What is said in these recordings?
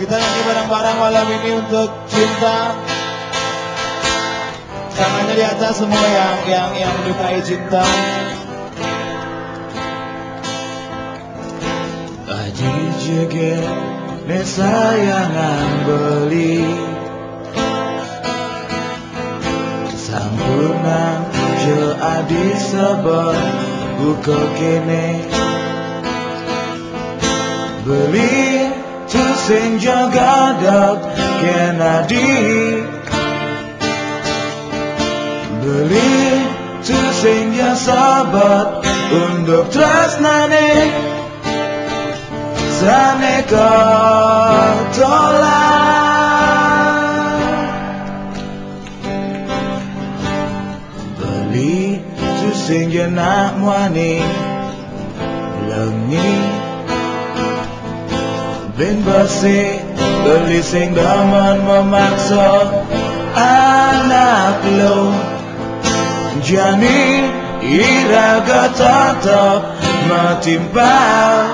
Kita nyanyi bareng-bareng malam ini untuk cinta. Tangannya di atas semua yang menyukai cinta. Aji jege ne sayangan beli Sampunang je adi sebab buka kene Beli tu sing jaga dak kenadi Beli tu sing ya sahabat untuk tresnane Sane kau tolak Beli tu sing ya nak muani Lengi Ben bersih beli sing daman memaksa anak lo Jani iraga tetap metimpal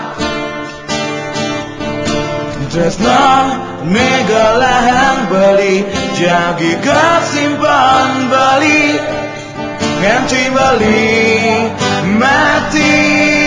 Tresna megalahan beli Jagi kesimpan beli Nganti beli mati